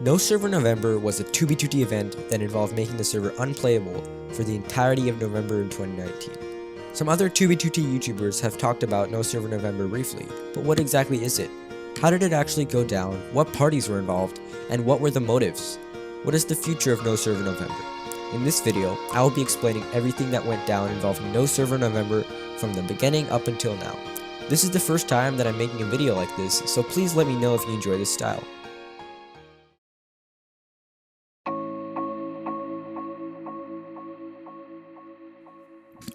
No Server November was a 2b2t event that involved making the server unplayable for the entirety of November in 2019. Some other 2b2t YouTubers have talked about No Server November briefly, but what exactly is it? How did it actually go down? What parties were involved? And what were the motives? What is the future of No Server November? In this video, I will be explaining everything that went down involving No Server November from the beginning up until now. This is the first time that I'm making a video like this, so please let me know if you enjoy this style.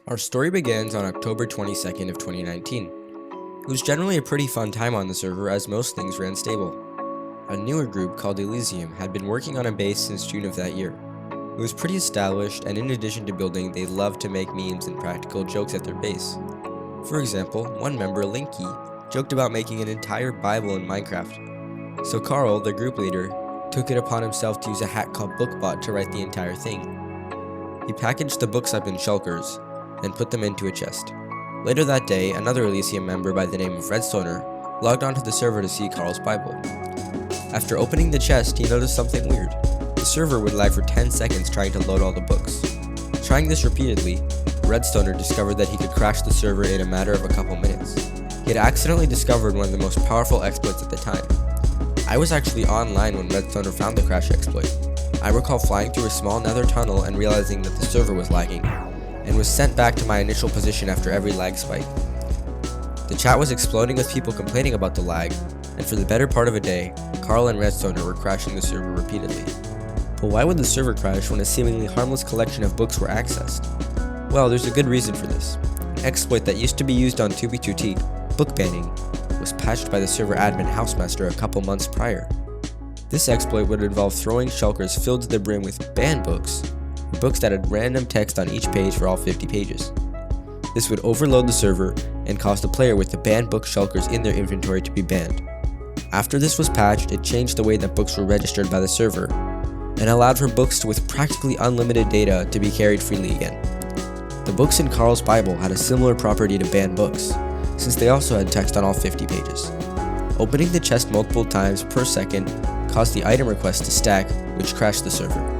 Our story begins on October 22nd of 2019. It was generally a pretty fun time on the server as most things ran stable. A newer group called Elysium had been working on a base since June of that year. It was pretty established, and in addition to building, they loved to make memes and practical jokes at their base. For example, one member, Linky, joked about making an entire Bible in Minecraft. So Carl, the group leader, took it upon himself to use a hack called BookBot to write the entire thing. He packaged the books up in shulkers, and put them into a chest. Later that day, another Elysium member by the name of Redstoner logged onto the server to see Carl's Bible. After opening the chest, he noticed something weird. The server would lag for 10 seconds trying to load all the books. Trying this repeatedly, Redstoner discovered that he could crash the server in a matter of a couple minutes. He had accidentally discovered one of the most powerful exploits at the time. I was actually online when Redstoner found the crash exploit. I recall flying through a small nether tunnel and realizing that the server was lagging, and was sent back to my initial position after every lag spike. The chat was exploding with people complaining about the lag, and for the better part of a day, Carl and Redstoner were crashing the server repeatedly. But why would the server crash when a seemingly harmless collection of books were accessed? Well, there's a good reason for this. An exploit that used to be used on 2b2t, book banning, was patched by the server admin Housemaster a couple months prior. This exploit would involve throwing shulkers filled to the brim with banned books that had random text on each page for all 50 pages. This would overload the server and cause the player with the banned book shulkers in their inventory to be banned. After this was patched, it changed the way that books were registered by the server, and allowed for books with practically unlimited data to be carried freely again. The books in Carl's Bible had a similar property to banned books, since they also had text on all 50 pages. Opening the chest multiple times per second caused the item request to stack, which crashed the server.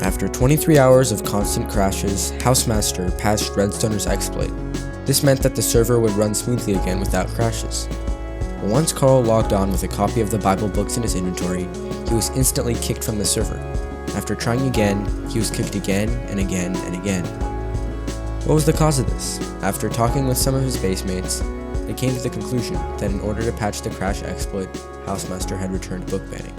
After 23 hours of constant crashes, Housemaster patched Redstoner's exploit. This meant that the server would run smoothly again without crashes. But once Carl logged on with a copy of the Bible books in his inventory, he was instantly kicked from the server. After trying again, he was kicked again and again and again. What was the cause of this? After talking with some of his basemates, they came to the conclusion that in order to patch the crash exploit, Housemaster had returned book banning.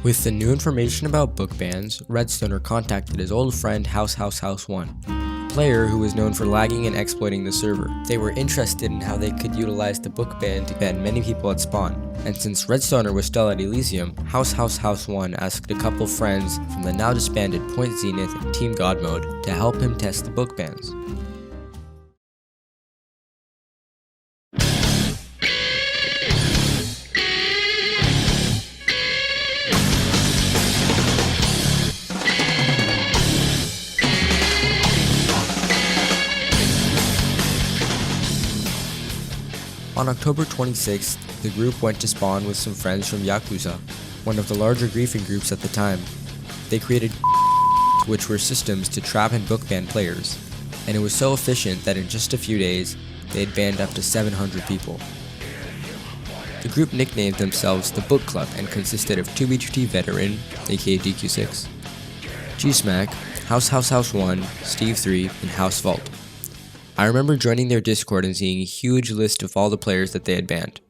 With the new information about book bans, Redstoner contacted his old friend House1, a player who was known for lagging and exploiting the server. They were interested in how they could utilize the book ban to ban many people at spawn, and since Redstoner was still at Elysium, House1 asked a couple friends from the now disbanded Point Zenith and Team God mode to help him test the book bans. On October 26th, the group went to spawn with some friends from Yakuza, one of the larger griefing groups at the time. They created which were systems to trap and book ban players, and it was so efficient that in just a few days, they had banned up to 700 people. The group nicknamed themselves the Book Club and consisted of 2b2t Veteran, aka DQ6, G-Smack, House1, Steve3, and House Vault. I remember joining their Discord and seeing a huge list of all the players that they had banned.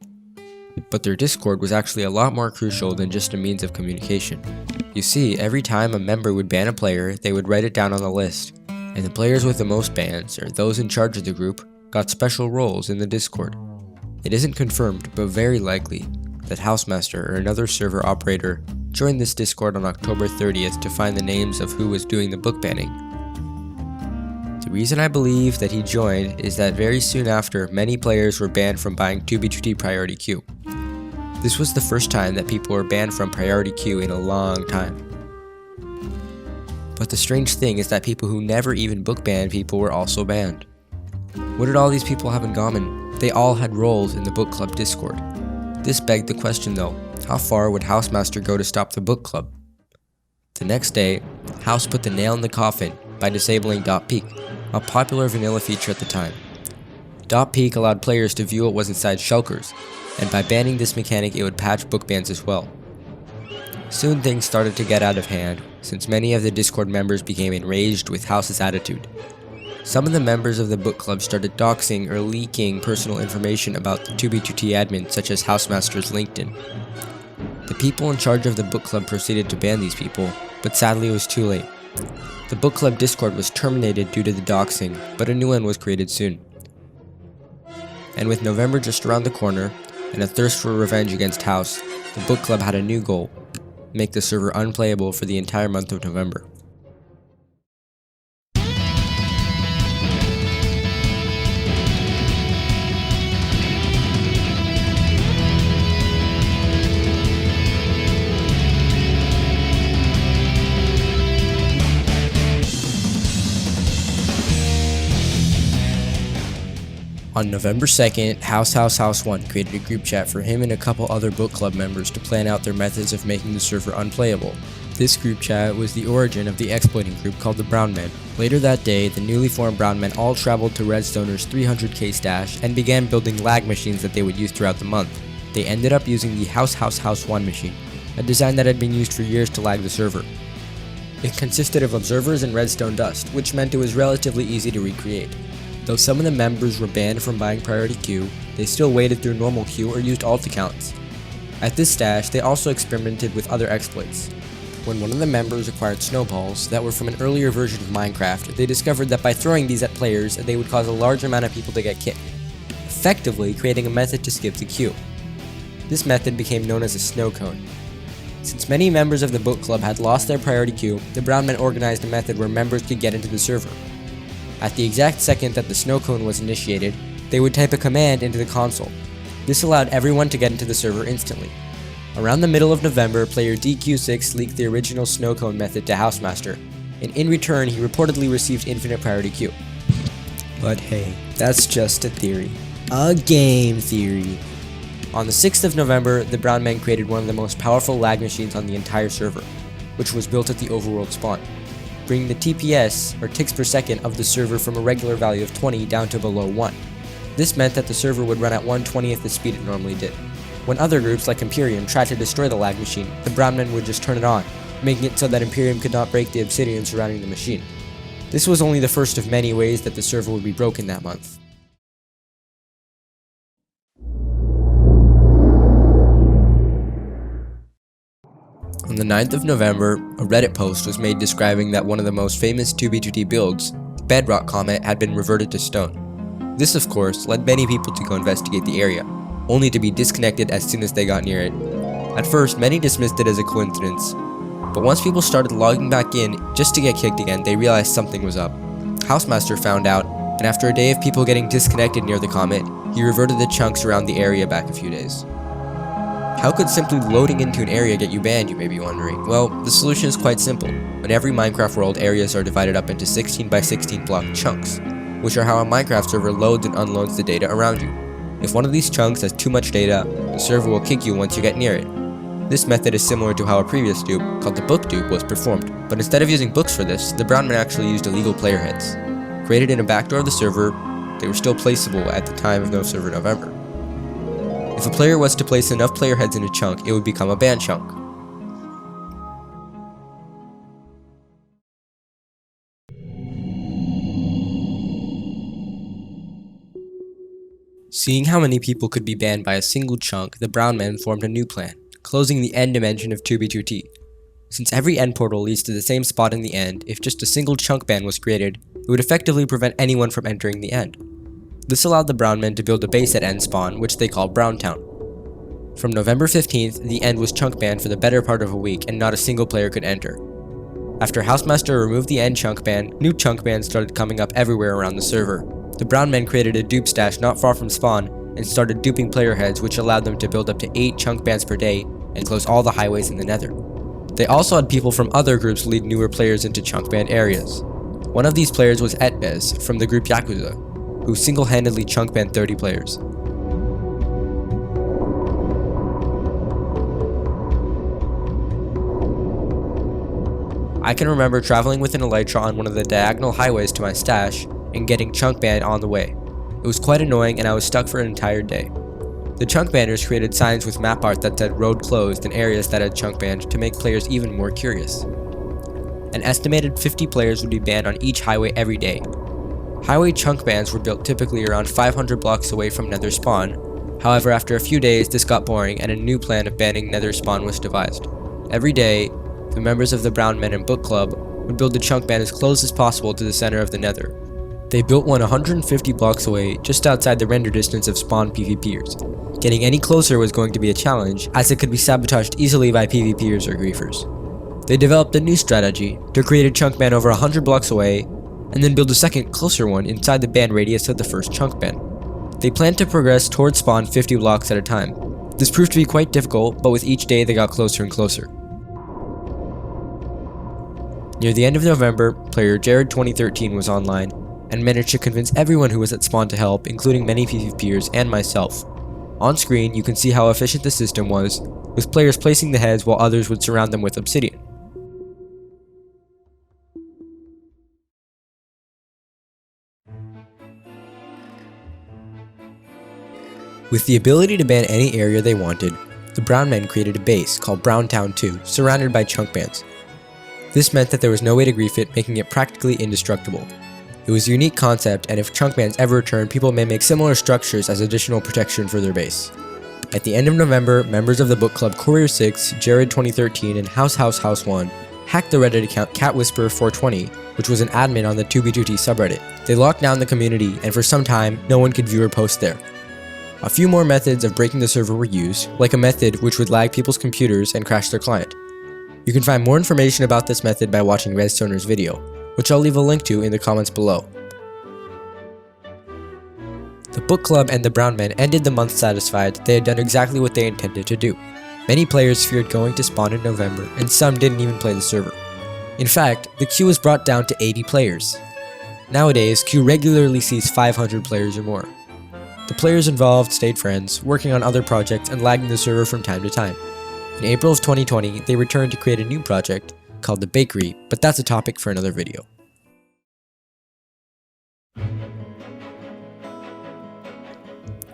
But their Discord was actually a lot more crucial than just a means of communication. You see, every time a member would ban a player, they would write it down on the list, and the players with the most bans, or those in charge of the group, got special roles in the Discord. It isn't confirmed, but very likely, that Housemaster or another server operator joined this Discord on October 30th to find the names of who was doing the book banning. The reason I believe that he joined is that very soon after, many players were banned from buying 2b2t Priority Queue. This was the first time that people were banned from Priority Queue in a long time. But the strange thing is that people who never even book banned people were also banned. What did all these people have in common? They all had roles in the book club Discord. This begged the question though, how far would Housemaster go to stop the book club? The next day, House put the nail in the coffin by disabling .peek, a popular vanilla feature at the time. .peek allowed players to view what was inside shulkers, and by banning this mechanic it would patch book bans as well. Soon things started to get out of hand, since many of the Discord members became enraged with House's attitude. Some of the members of the book club started doxing or leaking personal information about the 2b2t admin, such as Housemaster's LinkedIn. The people in charge of the book club proceeded to ban these people, but sadly it was too late. The book club Discord was terminated due to the doxing, but a new one was created soon. And with November just around the corner, and a thirst for revenge against House, the book club had a new goal: make the server unplayable for the entire month of November. On November 2nd, House1 created a group chat for him and a couple other book club members to plan out their methods of making the server unplayable. This group chat was the origin of the exploiting group called the Brownmen. Later that day, the newly formed Brownmen all traveled to Redstoner's 300k stash and began building lag machines that they would use throughout the month. They ended up using the House1 machine, a design that had been used for years to lag the server. It consisted of observers and redstone dust, which meant it was relatively easy to recreate. Though some of the members were banned from buying priority queue, they still waited through normal queue or used alt accounts. At this stash, they also experimented with other exploits. When one of the members acquired snowballs that were from an earlier version of Minecraft, they discovered that by throwing these at players, they would cause a large amount of people to get kicked, effectively creating a method to skip the queue. This method became known as a snow cone. Since many members of the book club had lost their priority queue, the Brownmen organized a method where members could get into the server. At the exact second that the snow cone was initiated, they would type a command into the console. This allowed everyone to get into the server instantly. Around the middle of November, player DQ6 leaked the original snow cone method to Housemaster, and in return he reportedly received infinite priority queue. But hey, that's just a theory. A game theory. On the 6th of November, the Brownmen created one of the most powerful lag machines on the entire server, which was built at the overworld spawn, bringing the TPS, or ticks per second, of the server from a regular value of 20 down to below 1. This meant that the server would run at 1/20th the speed it normally did. When other groups like Imperium tried to destroy the lag machine, the Brownmen would just turn it on, making it so that Imperium could not break the obsidian surrounding the machine. This was only the first of many ways that the server would be broken that month. On the 9th of November, a Reddit post was made describing that one of the most famous 2b2t builds, Bedrock Comet, had been reverted to stone. This, of course, led many people to go investigate the area, only to be disconnected as soon as they got near it. At first, many dismissed it as a coincidence, but once people started logging back in just to get kicked again, they realized something was up. Housemaster found out, and after a day of people getting disconnected near the comet, he reverted the chunks around the area back a few days. How could simply loading into an area get you banned, you may be wondering? Well, the solution is quite simple. In every Minecraft world, areas are divided up into 16 by 16 block chunks, which are how a Minecraft server loads and unloads the data around you. If one of these chunks has too much data, the server will kick you once you get near it. This method is similar to how a previous dupe, called the book dupe, was performed, but instead of using books for this, the Brownmen actually used illegal player heads. Created in a backdoor of the server, they were still placeable at the time of no server November. If a player was to place enough player heads in a chunk, it would become a ban chunk. Seeing how many people could be banned by a single chunk, the Brownmen formed a new plan, closing the end dimension of 2b2t. Since every end portal leads to the same spot in the end, if just a single chunk ban was created, it would effectively prevent anyone from entering the end. This allowed the Brownmen to build a base at end spawn, which they called Browntown. From November 15th, the end was chunk banned for the better part of a week, and not a single player could enter. After Housemaster removed the end chunk ban, new chunk bans started coming up everywhere around the server. The Brownmen created a dupe stash not far from spawn, and started duping player heads, which allowed them to build up to 8 chunk bans per day, and close all the highways in the nether. They also had people from other groups lead newer players into chunk ban areas. One of these players was Etbez, from the group Yakuza. who single-handedly chunk banned 30 players. I can remember traveling with an elytra on one of the diagonal highways to my stash and getting chunk banned on the way. It was quite annoying and I was stuck for an entire day. The chunk banners created signs with map art that said road closed in areas that had chunk banned to make players even more curious. An estimated 50 players would be banned on each highway every day. Highway chunk bans were built typically around 500 blocks away from nether spawn. However, after a few days this got boring and a new plan of banning nether spawn was devised. Every day, the members of the Brownmen and book club would build the chunk ban as close as possible to the center of the nether. They built one 150 blocks away, just outside the render distance of spawn PvPers. Getting any closer was going to be a challenge, as it could be sabotaged easily by PvPers or griefers. They developed a new strategy to create a chunk ban over 100 blocks away, and then build a second closer one inside the ban radius of the first chunk ban. They planned to progress towards spawn 50 blocks at a time. This proved to be quite difficult, but with each day they got closer and closer. Near the end of November, player Jared2013 was online, and managed to convince everyone who was at spawn to help, including many PvPers and myself. On screen, you can see how efficient the system was, with players placing the heads while others would surround them with obsidian. With the ability to ban any area they wanted, the Brownmen created a base called Browntown 2, surrounded by chunk bans. This meant that there was no way to grief it, making it practically indestructible. It was a unique concept, and if chunk bans ever return, people may make similar structures as additional protection for their base. At the end of November, members of the book club Courier6, Jared2013, and House1 hacked the Reddit account CatWhisperer420, which was an admin on the 2b2t's subreddit. They locked down the community, and for some time, no one could view or post there. A few more methods of breaking the server were used, like a method which would lag people's computers and crash their client. You can find more information about this method by watching Redstoner's video, which I'll leave a link to in the comments below. The book club and the Brownmen ended the month satisfied that they had done exactly what they intended to do. Many players feared going to spawn in November, and some didn't even play the server. In fact, the queue was brought down to 80 players. Nowadays, queue regularly sees 500 players or more. The players involved stayed friends, working on other projects and lagging the server from time to time. In April of 2020, they returned to create a new project called The Bakery, but that's a topic for another video.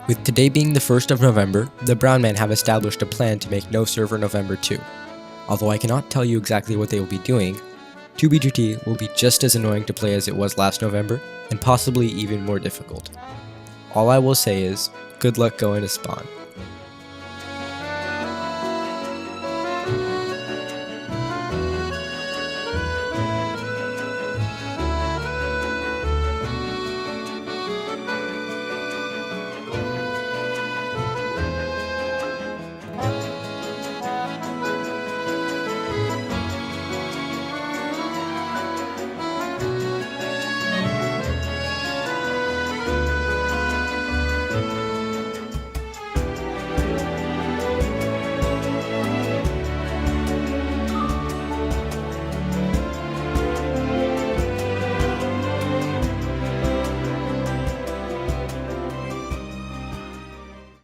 With today being the 1st of November, the Brownmen have established a plan to make no server November 2. Although I cannot tell you exactly what they will be doing, 2b2t will be just as annoying to play as it was last November, and possibly even more difficult. All I will say is, good luck going to spawn.